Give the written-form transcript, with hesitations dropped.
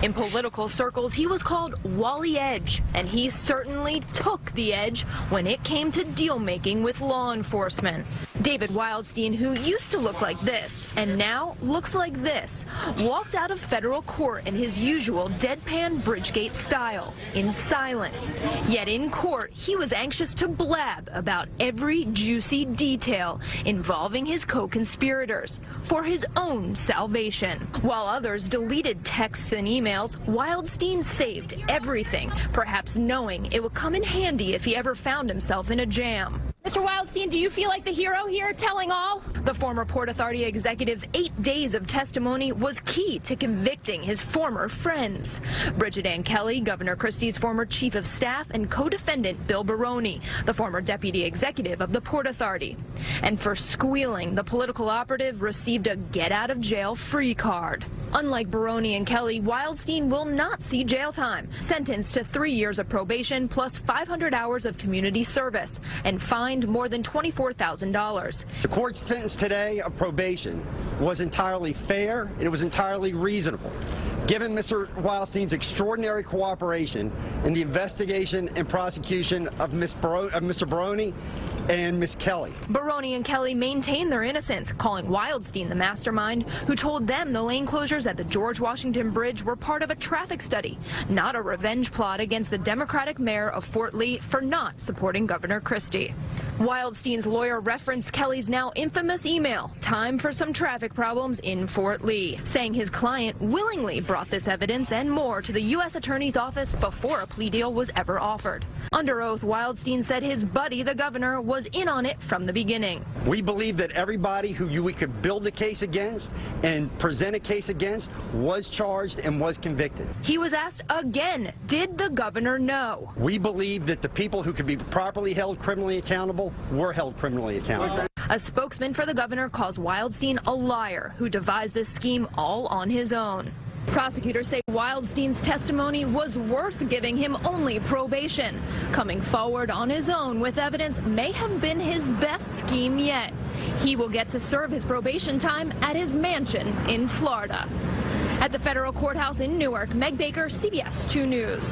In political circles, he was called Wally Edge, and he certainly took the edge when it came to deal-making with law enforcement. David Wildstein, who used to look like this and now looks like this, walked out of federal court in his usual deadpan Bridgegate style, in silence. Yet in court, he was anxious to blab about every juicy detail involving his co-conspirators for his own salvation. While others deleted texts and emails, Wildstein saved everything, perhaps knowing it would come in handy if he ever found himself in a jam. Mr. Wildstein, do you feel like the hero here, telling all? The former Port Authority executive's 8 days of testimony was key to convicting his former friends. Bridgegate Kelly, Governor Christie's former chief of staff, and co-defendant Bill Baroni, the former deputy executive of the Port Authority. And for squealing, the political operative received a get-out-of-jail-free card. Unlike Baroni and Kelly, Wildstein will not see jail time, sentenced to 3 years of probation plus 500 hours of community service, and fined more than $24,000. The court's sentence today of probation was entirely fair and it was entirely reasonable, given Mr. Wildstein's extraordinary cooperation in the investigation and prosecution of Mr. Baroni and Ms. Kelly. Baroni and Kelly maintain their innocence, calling Wildstein the mastermind, who told them the lane closures at the George Washington Bridge were part of a traffic study, not a revenge plot against the Democratic mayor of Fort Lee for not supporting Governor Christie. Wildstein's lawyer referenced Kelly's now infamous email, "Time for some traffic problems in Fort Lee," saying his client willingly brought this evidence and more to the U.S. Attorney's Office before a plea deal was ever offered. Under oath, Wildstein said his buddy, the governor, was in on it from the beginning. We believe that everybody who we could build a case against and present a case against was charged and was convicted. He was asked again, did the governor know? We believe that the people who could be properly held criminally accountable were held criminally accountable. A spokesman for the governor calls Wildstein a liar who devised this scheme all on his own. Prosecutors say Wildstein's testimony was worth giving him only probation. Coming forward on his own with evidence may have been his best scheme yet. He will get to serve his probation time at his mansion in Florida. At the federal courthouse in Newark, Meg Baker, CBS 2 News.